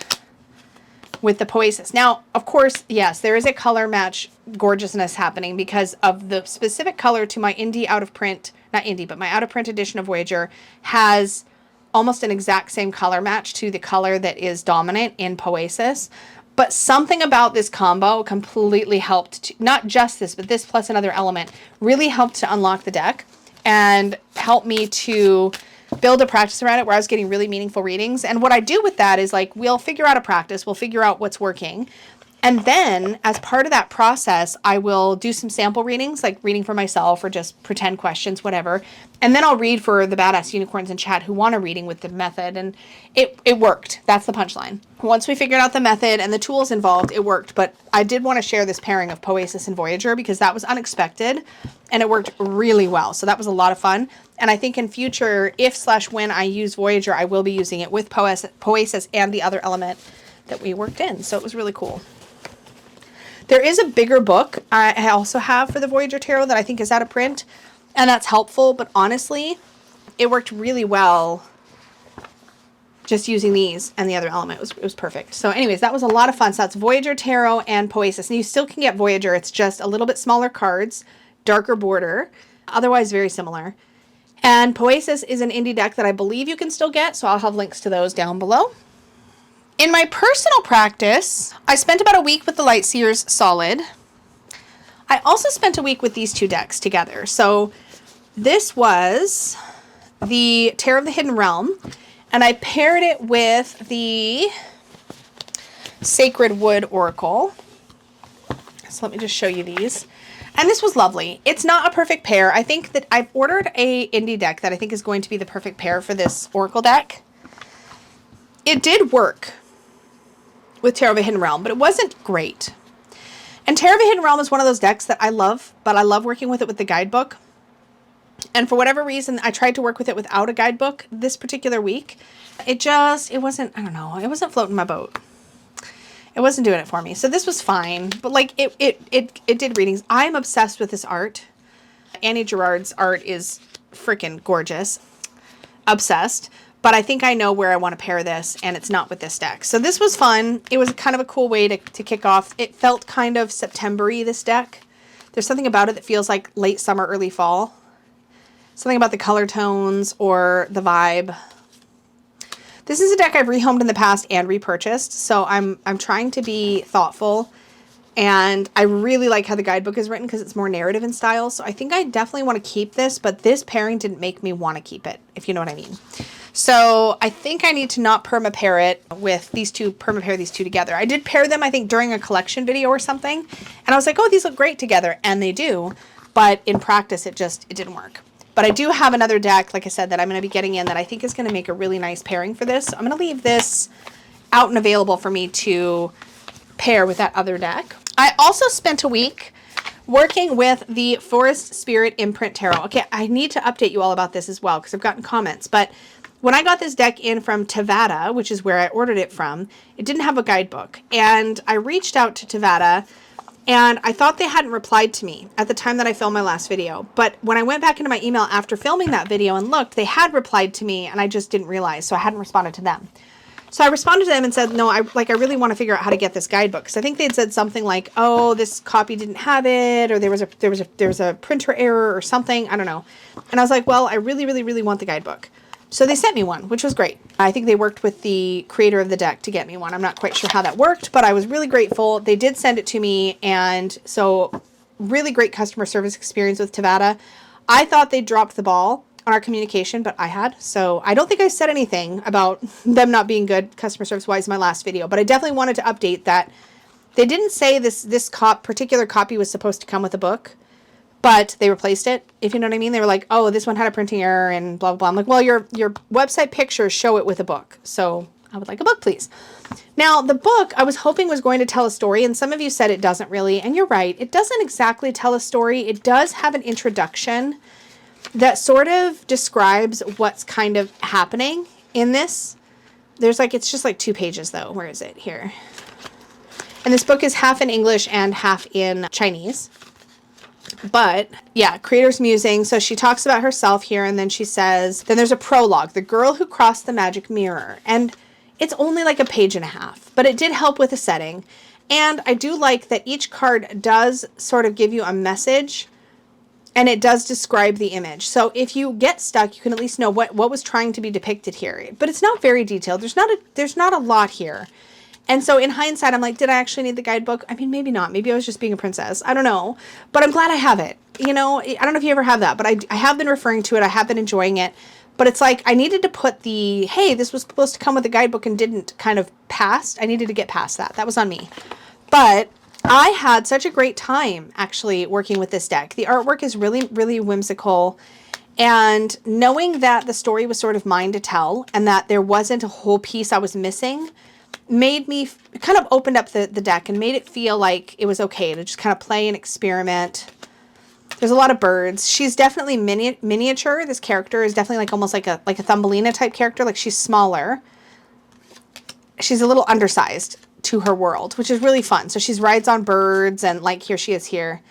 with the Papez. Now, of course, yes, there is a color match gorgeousness happening because of the specific color to my indie out of print, not indie, but my out of print edition of Voyager has almost an exact same color match to the color that is dominant in Papez. But something about this combo completely helped to, not just this, but this plus another element really helped to unlock the deck and help me to build a practice around it where I was getting really meaningful readings. And what I do with that is like, we'll figure out a practice, we'll figure out what's working. And then as part of that process, I will do some sample readings, like reading for myself or just pretend questions, whatever. And then I'll read for the badass unicorns in chat who want a reading with the method. And it worked. That's the punchline. Once we figured out the method and the tools involved, it worked. But I did want to share this pairing of Papez and Voyager because that was unexpected and it worked really well. So that was a lot of fun. And I think in future, if/when I use Voyager, I will be using it with Papez and the other element that we worked in. So it was really cool. There is a bigger book I also have for the Voyager Tarot that I think is out of print, and that's helpful, but honestly, it worked really well just using these and the other element. It was perfect. So anyways, that was a lot of fun. So that's Voyager Tarot and Papez, and you still can get Voyager. It's just a little bit smaller cards, darker border, otherwise very similar. And Papez is an indie deck that I believe you can still get, so I'll have links to those down below. In my personal practice, I spent about a week with the Lightseers Solid. I also spent a week with these two decks together. So this was the Tarot of the Hidden Realm, and I paired it with the Sacred Wood Oracle. So let me just show you these. And this was lovely. It's not a perfect pair. I think that I've ordered a indie deck that I think is going to be the perfect pair for this Oracle deck. It did work with Tarot of the Hidden Realm, but it wasn't great. And Tarot of the Hidden Realm is one of those decks that I love, but I love working with it with the guidebook. And for whatever reason, I tried to work with it without a guidebook this particular week. It wasn't, I don't know, it wasn't floating my boat. It wasn't doing it for me. So this was fine, but like it did readings. I'm obsessed with this art. Annie Gerard's art is freaking gorgeous. Obsessed. But I think I know where I want to pair this, and it's not with this deck. So this was fun. It was kind of a cool way to kick off. It felt kind of September-y, this deck. There's something about it that feels like late summer, early fall. Something about the color tones or the vibe. This is a deck I've rehomed in the past and repurchased, so I'm trying to be thoughtful. And I really like how the guidebook is written because it's more narrative in style. So I think I definitely want to keep this, but this pairing didn't make me want to keep it, if you know what I mean. So I think I need to not perma-pair it with these two, perma-pair these two together. I did pair them, I think, during a collection video or something. And I was like, oh, these look great together. And they do. But in practice, it didn't work. But I do have another deck, like I said, that I'm going to be getting in that I think is going to make a really nice pairing for this. So I'm going to leave this out and available for me to pair with that other deck. I also spent a week working with the Forest Spirit Imprint Tarot. Okay, I need to update you all about this as well because I've gotten comments. But when I got this deck in from Tevada, which is where I ordered it from, it didn't have a guidebook. And I reached out to Tevada, and I thought they hadn't replied to me at the time that I filmed my last video. But when I went back into my email after filming that video and looked, they had replied to me, and I just didn't realize, so I hadn't responded to them. So I responded to them and said, no, I really want to figure out how to get this guidebook. Because I think they'd said something like, oh, this copy didn't have it, or there was a printer error or something. I don't know. And I was like, well, I really, really, really want the guidebook. So they sent me one, which was great. I think they worked with the creator of the deck to get me one. I'm not quite sure how that worked, but I was really grateful. They did send it to me, and so really great customer service experience with Tevada. I thought they dropped the ball on our communication, but I had. So I don't think I said anything about them not being good customer service wise in my last video, but I definitely wanted to update that they didn't say this particular copy was supposed to come with a book, but they replaced it, if you know what I mean. They were like, oh, this one had a printing error and blah, blah, blah. I'm like, well, your website pictures show it with a book. So I would like a book, please. Now, the book I was hoping was going to tell a story, and some of you said it doesn't really, and you're right. It doesn't exactly tell a story. It does have an introduction that sort of describes what's kind of happening in this. It's just like 2 pages though. Where is it? Here. And this book is half in English and half in Chinese. But yeah, creator's musing. So she talks about herself here, and then she says, then there's a prologue, the girl who crossed the magic mirror. And it's only like a page and a half, but it did help with the setting. And I do like that each card does sort of give you a message, and it does describe the image. So if you get stuck, you can at least know what was trying to be depicted here. But it's not very detailed. There's not a lot here. And so in hindsight, I'm like, did I actually need the guidebook? I mean, maybe not. Maybe I was just being a princess. I don't know. But I'm glad I have it. You know, I don't know if you ever have that, but I have been referring to it. I have been enjoying it. But it's like I needed to put the, hey, this was supposed to come with a guidebook and didn't kind of past. I needed to get past that. That was on me. But I had such a great time actually working with this deck. The artwork is really, really whimsical. And knowing that the story was sort of mine to tell and that there wasn't a whole piece I was missing made me kind of opened up the deck and made it feel like it was okay to just kind of play and experiment. There's a lot of birds. She's definitely miniature. This character is definitely like almost like a Thumbelina type character. Like she's smaller. She's a little undersized to her world, which is really fun. So she rides on birds, and like here she is here.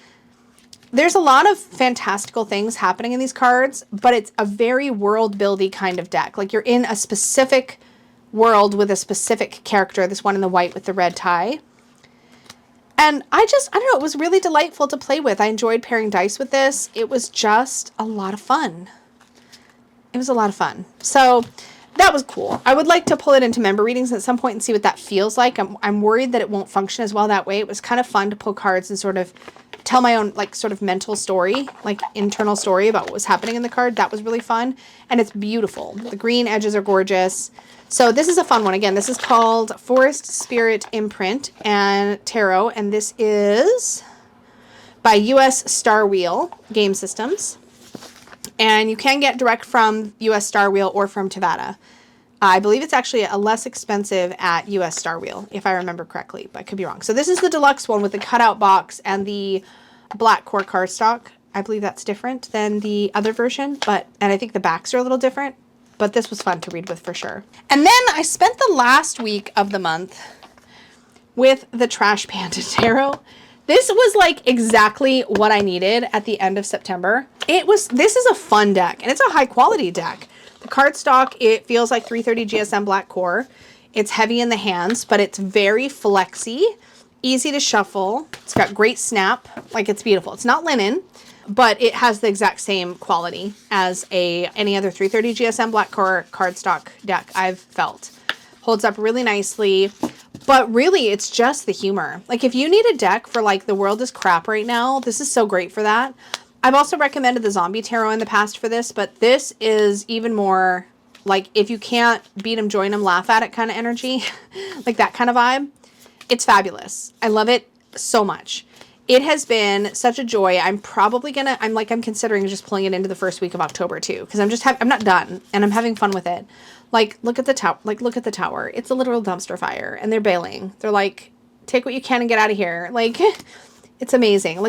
There's a lot of fantastical things happening in these cards, but it's a very world-buildy kind of deck. Like you're in a specific world with a specific character, this one in the white with the red tie. And I don't know, it was really delightful to play with. I enjoyed pairing dice with this. It was just a lot of fun. It was a lot of fun. So that was cool. I would like to pull it into member readings at some point and see what that feels like. I'm worried that it won't function as well that way. It was kind of fun to pull cards and sort of tell my own like sort of mental story, like internal story about what was happening in the card. That was really fun. And it's beautiful. The green edges are gorgeous. So this is a fun one. Again, this is called Forest Spirit Imprint and Tarot, and this is by US Star Wheel Game Systems. And you can get direct from US Star Wheel or from Tavada. I believe it's actually a less expensive at US Star Wheel, if I remember correctly, but I could be wrong. So this is the deluxe one with the cutout box and the black core cardstock. I believe that's different than the other version, and I think the backs are a little different. But this was fun to read with for sure. And then I spent the last week of the month with the Trash Panda Tarot. This was like exactly what I needed at the end of September. This is a fun deck, and it's a high quality deck. The cardstock, it feels like 330 GSM black core. It's heavy in the hands, but it's very flexy, easy to shuffle. It's got great snap, like it's beautiful. It's not linen, but it has the exact same quality as any other 330 GSM black core cardstock deck I've felt. Holds up really nicely, but really it's just the humor. Like if you need a deck for like the world is crap right now, this is so great for that. I've also recommended the Zombie Tarot in the past for this, but this is even more like if you can't beat them, join them, laugh at it kind of energy, like that kind of vibe. It's fabulous. I love it so much. It has been such a joy. I'm considering just pulling it into the first week of October too, because I'm not done and I'm having fun with it. Like, look at the tower. It's a literal dumpster fire and they're bailing. They're like, take what you can and get out of here. Like, it's amazing.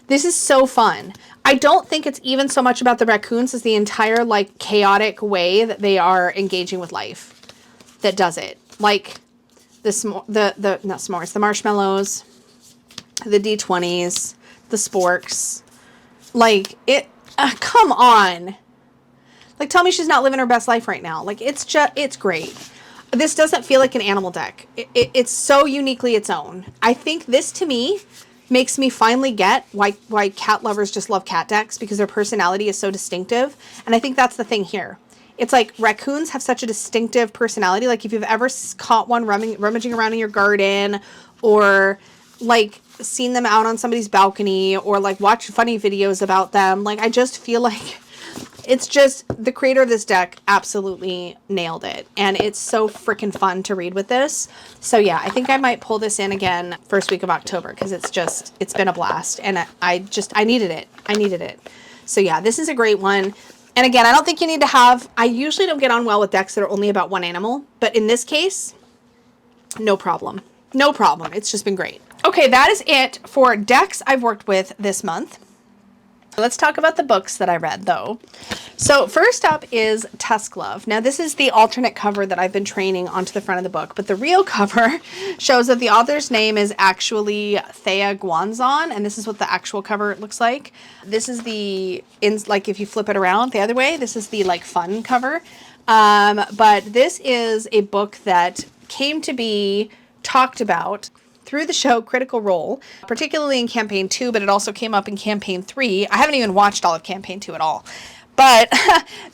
This is so fun. I don't think it's even so much about the raccoons as the entire like chaotic way that they are engaging with life that does it. Like the marshmallows, the D20s, the sporks, like it, come on. Like, tell me she's not living her best life right now. Like, it's great. This doesn't feel like an animal deck. It's so uniquely its own. I think this to me makes me finally get why cat lovers just love cat decks, because their personality is so distinctive. And I think that's the thing here. It's like raccoons have such a distinctive personality. Like if you've ever caught one rummaging around in your garden, or like seen them out on somebody's balcony or like watched funny videos about them. Like, I just feel like it's just, the creator of this deck absolutely nailed it. And it's so freaking fun to read with this. So yeah, I think I might pull this in again first week of October because it's been a blast. And I needed it. I needed it. So yeah, this is a great one. And again, I don't think you need to have, I usually don't get on well with decks that are only about one animal. But in this case, no problem. No problem. It's just been great. Okay, that is it for decks I've worked with this month. Let's talk about the books that I read, though. So first up is Tusk Love. Now, this is the alternate cover that I've been training onto the front of the book, but the real cover shows that the author's name is actually Thea Guanzon, and this is what the actual cover looks like. This is like if you flip it around the other way, this is the like fun cover. But this is a book that came to be talked about through the show Critical Role, particularly in campaign 2, but it also came up in campaign 3. I haven't even watched all of campaign 2 at all. But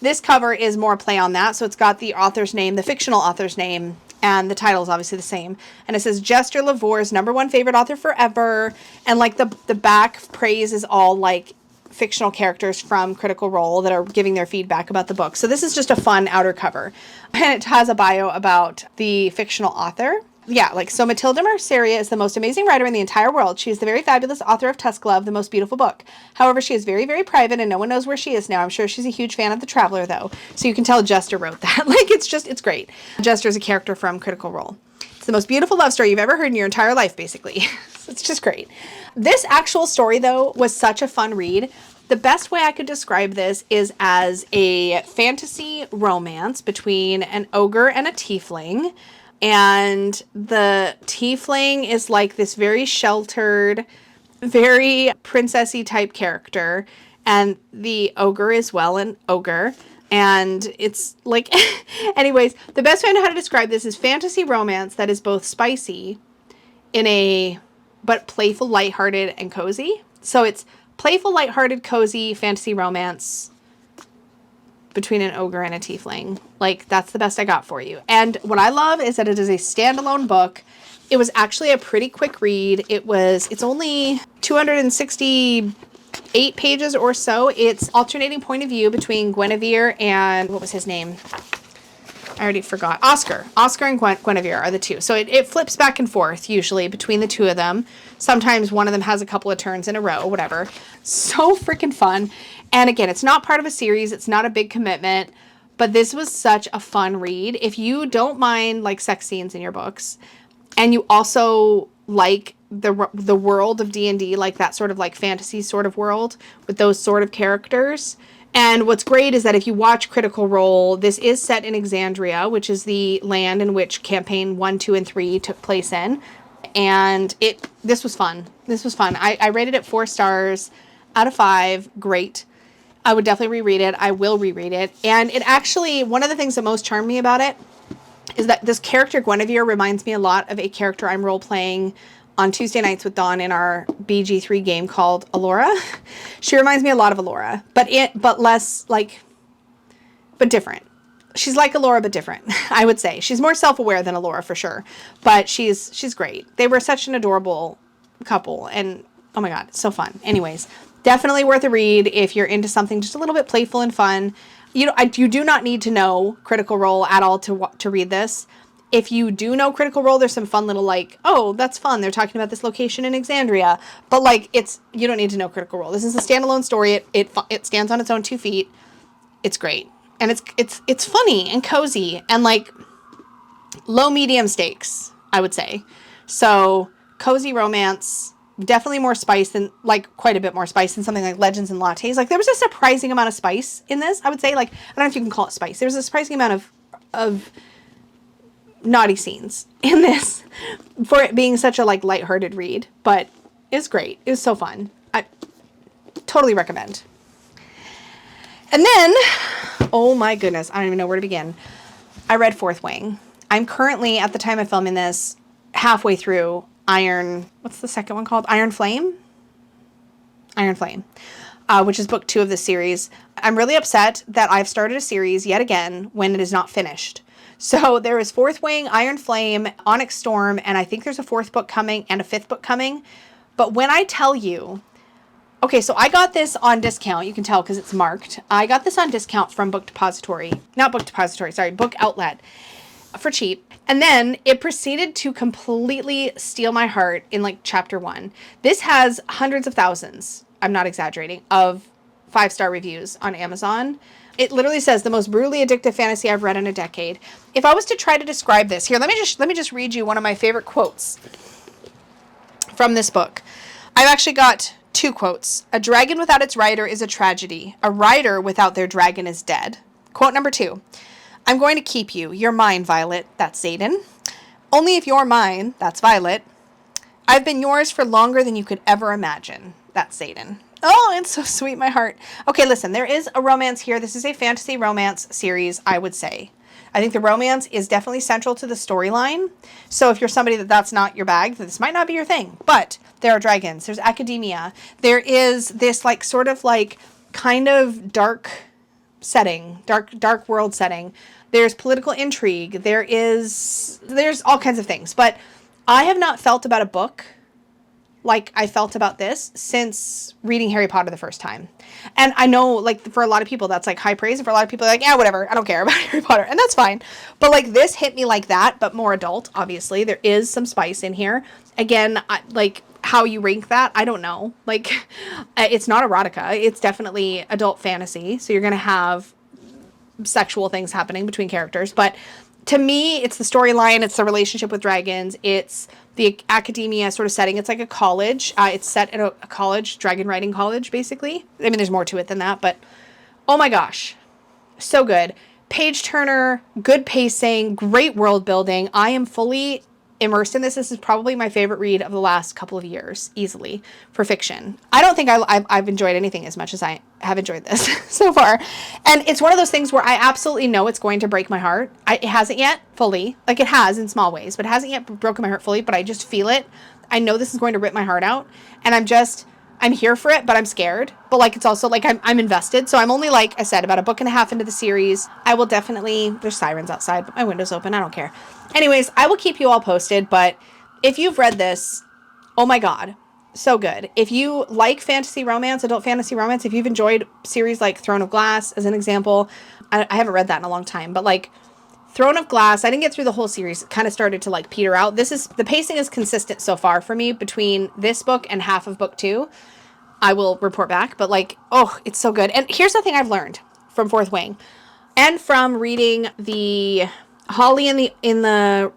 this cover is more play on that. So it's got the author's name, the fictional author's name, and the title is obviously the same. And it says Jester Lavor's #1 favorite author forever. And like the back praise is all like fictional characters from Critical Role that are giving their feedback about the book. So this is just a fun outer cover. And it has a bio about the fictional author. Yeah, like, so Matilda Merceria is the most amazing writer in the entire world. She is the very fabulous author of Tusk Love, the most beautiful book. However, she is very, very private and no one knows where she is now. I'm sure she's a huge fan of The Traveler, though. So you can tell Jester wrote that. Like, it's great. Jester is a character from Critical Role. It's the most beautiful love story you've ever heard in your entire life, basically. It's just great. This actual story, though, was such a fun read. The best way I could describe this is as a fantasy romance between an ogre and a tiefling. And the tiefling is like this very sheltered, very princessy type character. And the ogre is, well, an ogre. And it's like, anyways, the best way I know how to describe this is fantasy romance that is both spicy but playful, lighthearted, and cozy. So it's playful, lighthearted, cozy fantasy romance between an ogre and a tiefling. Like, that's the best I got for you. And what I love is that it is a standalone book. It was actually a pretty quick read. It's only 268 pages or so. It's alternating point of view between Guinevere and, what was his name? I already forgot. Oscar. Oscar and Guinevere are the two. So it flips back and forth usually between the two of them. Sometimes one of them has a couple of turns in a row, whatever. So freaking fun. And again, it's not part of a series. It's not a big commitment, but this was such a fun read. If you don't mind like sex scenes in your books, and you also like the world of D&D, like that sort of like fantasy sort of world with those sort of characters. And what's great is that if you watch Critical Role, this is set in Exandria, which is the land in which campaign 1, 2, and 3 took place in. And this was fun. This was fun. I rated it 4 stars out of 5. Great. I would definitely reread it. I will reread it. And it actually, one of the things that most charmed me about it is that this character, Guinevere, reminds me a lot of a character I'm role-playing on Tuesday nights with Dawn in our BG3 game called Allura. She reminds me a lot of Allura, but less like, but different. She's like Allura, but different, I would say. She's more self-aware than Allura for sure, but she's great. They were such an adorable couple, and oh my God, it's so fun. Anyways, definitely worth a read if you're into something just a little bit playful and fun. You do not need to know Critical Role at all to read this. If you do know Critical Role, there's some fun little like, oh, that's fun. They're talking about this location in Exandria. But like, you don't need to know Critical Role. This is a standalone story. It stands on its own 2 feet. It's great. And it's funny and cozy and like low medium stakes, I would say. So cozy romance, definitely more spice than, like, quite a bit more spice than something like Legends and Lattes. Like, there was a surprising amount of spice in this, I would say. Like, I don't know if you can call it spice. There was a surprising amount of naughty scenes in this for it being such a, like, lighthearted read. But it's great. It was so fun. I totally recommend. And then, oh my goodness, I don't even know where to begin. I read Fourth Wing. I'm currently, at the time of filming this, halfway through what's the second one called? Iron Flame? Iron Flame, which is book 2 of the series. I'm really upset that I've started a series yet again when it is not finished. So there is Fourth Wing, Iron Flame, Onyx Storm, and I think there's a 4th book coming and a 5th book coming. But when I tell you, okay, so I got this on discount. You can tell because it's marked. I got this on discount from Book Outlet for cheap. And then it proceeded to completely steal my heart in like chapter 1. This has hundreds of thousands, I'm not exaggerating, of 5-star reviews on Amazon. It literally says the most brutally addictive fantasy I've read in a decade. If I was to try to describe this, here, let me just read you one of my favorite quotes from this book. I've actually got 2 quotes. A dragon without its rider is a tragedy. A rider without their dragon is dead. Quote number 2. I'm going to keep you. You're mine, Violet. That's Xaden. Only if you're mine. That's Violet. I've been yours for longer than you could ever imagine. That's Xaden. Oh, it's so sweet, my heart. Okay, listen, there is a romance here. This is a fantasy romance series, I would say. I think the romance is definitely central to the storyline. So if you're somebody that's not your bag, this might not be your thing. But there are dragons. There's academia. There is this like sort of like kind of dark setting, dark world setting. There's political intrigue. There's all kinds of things. But I have not felt about a book like I felt about this since reading Harry Potter the first time. And I know, like, for a lot of people, that's, like, high praise. And for a lot of people, like, yeah, whatever. I don't care about Harry Potter. And that's fine. But, like, this hit me like that, but more adult, obviously. There is some spice in here. Again, like, how you rank that, I don't know. Like, it's not erotica. It's definitely adult fantasy. So you're going to have sexual things happening between characters. But to me, it's the storyline. It's the relationship with dragons. It's the academia sort of setting. It's like a college. It's set at a college, dragon riding college, basically. I mean, there's more to it than that, but oh my gosh, so good. Page turner, good pacing, great world building. I am fully immersed in this. This is probably my favorite read of the last couple of years, easily, for fiction. I don't think I've enjoyed anything as much as I have enjoyed this so far. And it's one of those things where I absolutely know it's going to break my heart. It hasn't yet fully, like it has in small ways, but it hasn't yet broken my heart fully, but I just feel it. I know this is going to rip my heart out, and I'm here for it, but I'm scared. But like, it's also like I'm invested. So I'm only, like I said, about a book and a half into the series. I will definitely, there's sirens outside, but my window's open. I don't care. Anyways, I will keep you all posted. But if you've read this, oh my God, so good. If you like fantasy romance, adult fantasy romance, if you've enjoyed series like Throne of Glass, as an example, I haven't read that in a long time, but like Throne of Glass, I didn't get through the whole series. It kind of started to like peter out. The pacing is consistent so far for me between this book and half of book 2. I will report back, but like, oh, it's so good. And here's the thing I've learned from Fourth Wing and from reading the Holly in the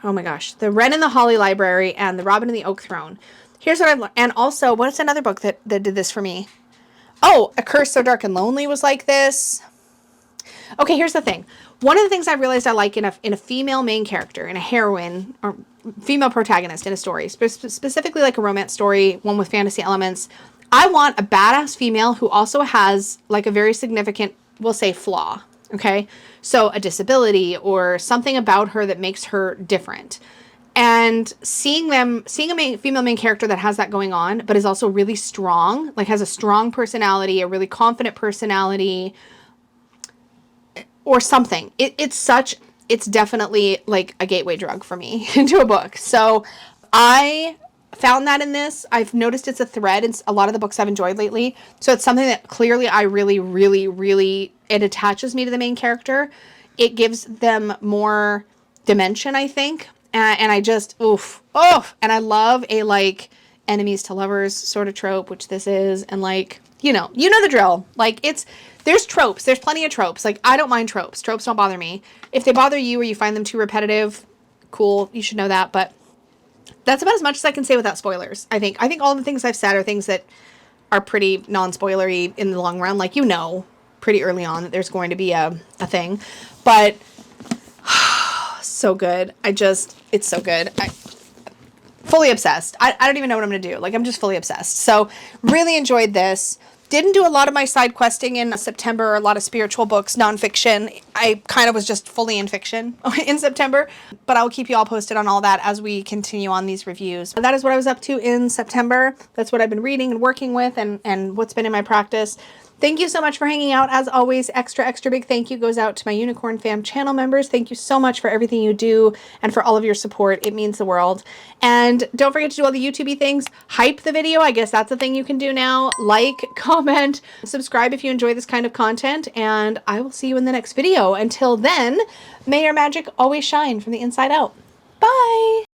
oh my gosh, the Wren in the Holly Library and the Robin in the Oak Throne. Here's what I've learned. And also, what's another book that did this for me? Oh, A Curse So Dark and Lonely was like this. Okay, here's the thing. One of the things I realized I like in a female main character, in a heroine or female protagonist in a story, specifically like a romance story, one with fantasy elements, I want a badass female who also has like a very significant, we'll say, flaw. Okay, so a disability or something about her that makes her different. And seeing a female main character that has that going on, but is also really strong, like has a strong personality, a really confident personality, or something. It's definitely like a gateway drug for me into a book. So I found that in this. I've noticed it's a thread in a lot of the books I've enjoyed lately. So it's something that clearly I really, really, really, it attaches me to the main character. It gives them more dimension, I think. And I just, and I love a like enemies to lovers sort of trope, which this is. And like, you know the drill. Like there's tropes. There's plenty of tropes. Like I don't mind tropes. Tropes don't bother me. If they bother you or you find them too repetitive, cool. You should know that. But that's about as much as I can say without spoilers. I think all the things I've said are things that are pretty non-spoilery in the long run. Like, pretty early on that there's going to be a thing, but so good. It's so good. Fully obsessed. I don't even know what I'm going to do. Like, I'm just fully obsessed. So really enjoyed this. Didn't do a lot of my side questing in September, a lot of spiritual books, nonfiction. I kind of was just fully in fiction in September, but I will keep you all posted on all that as we continue on these reviews. And that is what I was up to in September. That's what I've been reading and working with and what's been in my practice. Thank you so much for hanging out. As always, extra big thank you goes out to my Unicorn Fam channel members. Thank you so much for everything you do and for all of your support. It means the world. And don't forget to do all the YouTube-y things. Hype the video. I guess that's a thing you can do now. Like, comment, subscribe if you enjoy this kind of content, and I will see you in the next video. Until then, may your magic always shine from the inside out. Bye!